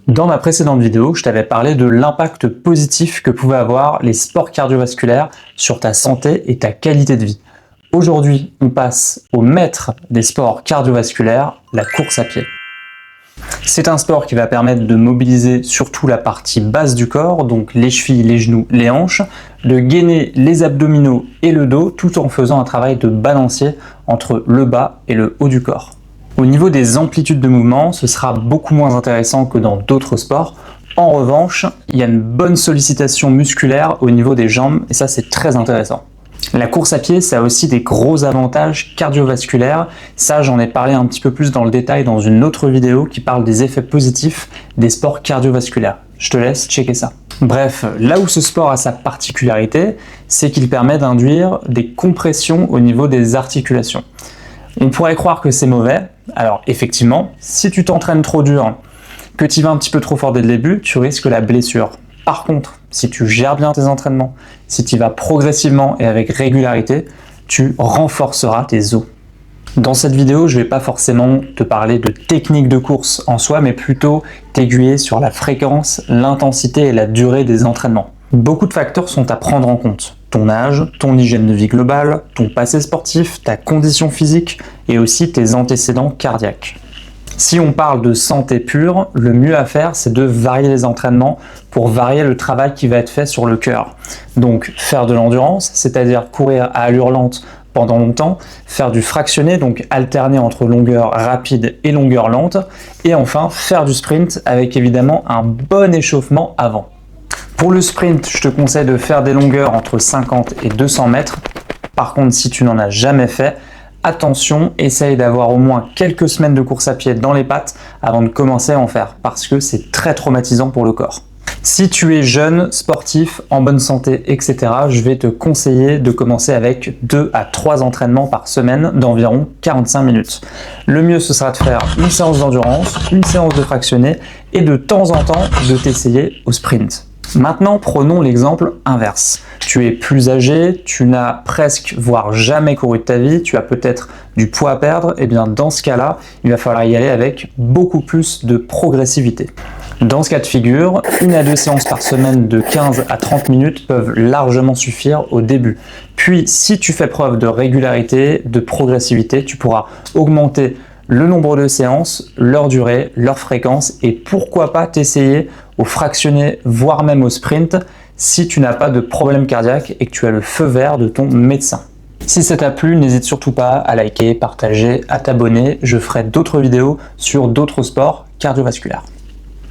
Dans ma précédente vidéo, je t'avais parlé de l'impact positif que pouvaient avoir les sports cardiovasculaires sur ta santé et ta qualité de vie. Aujourd'hui, on passe au maître des sports cardiovasculaires, la course à pied. C'est un sport qui va permettre de mobiliser surtout la partie basse du corps, donc les chevilles, les genoux, les hanches, de gainer les abdominaux et le dos tout en faisant un travail de balancier entre le bas et le haut du corps. Au niveau des amplitudes de mouvement, ce sera beaucoup moins intéressant que dans d'autres sports. En revanche, il y a une bonne sollicitation musculaire au niveau des jambes et ça c'est très intéressant. La course à pied, ça a aussi des gros avantages cardiovasculaires. Ça, j'en ai parlé un petit peu plus dans le détail dans une autre vidéo qui parle des effets positifs des sports cardiovasculaires. Je te laisse checker ça. Bref, là où ce sport a sa particularité, c'est qu'il permet d'induire des compressions au niveau des articulations. On pourrait croire que c'est mauvais. Alors effectivement, si tu t'entraînes trop dur, que tu vas un petit peu trop fort dès le début, tu risques la blessure. Par contre, si tu gères bien tes entraînements, si tu vas progressivement et avec régularité, tu renforceras tes os. Dans cette vidéo, je ne vais pas forcément te parler de technique de course en soi, mais plutôt t'aiguiller sur la fréquence, l'intensité et la durée des entraînements. Beaucoup de facteurs sont à prendre en compte. Ton âge, ton hygiène de vie globale, ton passé sportif, ta condition physique et aussi tes antécédents cardiaques. Si on parle de santé pure, le mieux à faire, c'est de varier les entraînements pour varier le travail qui va être fait sur le cœur. Donc faire de l'endurance, c'est-à-dire courir à allure lente pendant longtemps, faire du fractionné, donc alterner entre longueur rapide et longueur lente, et enfin faire du sprint avec évidemment un bon échauffement avant. Pour le sprint, je te conseille de faire des longueurs entre 50 et 200 mètres. Par contre, si tu n'en as jamais fait, attention, essaye d'avoir au moins quelques semaines de course à pied dans les pattes avant de commencer à en faire, parce que c'est très traumatisant pour le corps. Si tu es jeune, sportif, en bonne santé, etc., je vais te conseiller de commencer avec 2 à 3 entraînements par semaine d'environ 45 minutes. Le mieux, ce sera de faire une séance d'endurance, une séance de fractionné et de temps en temps de t'essayer au sprint. Maintenant, prenons l'exemple inverse. Tu es plus âgé, tu n'as presque, voire jamais couru de ta vie, tu as peut-être du poids à perdre, et bien dans ce cas-là, il va falloir y aller avec beaucoup plus de progressivité. Dans ce cas de figure, 1 à 2 séances par semaine de 15 à 30 minutes peuvent largement suffire au début. Puis, si tu fais preuve de régularité, de progressivité, tu pourras augmenter le nombre de séances, leur durée, leur fréquence et pourquoi pas t'essayer au fractionné, voire même au sprint si tu n'as pas de problème cardiaque et que tu as le feu vert de ton médecin. Si ça t'a plu, n'hésite surtout pas à liker, partager, à t'abonner. Je ferai d'autres vidéos sur d'autres sports cardiovasculaires.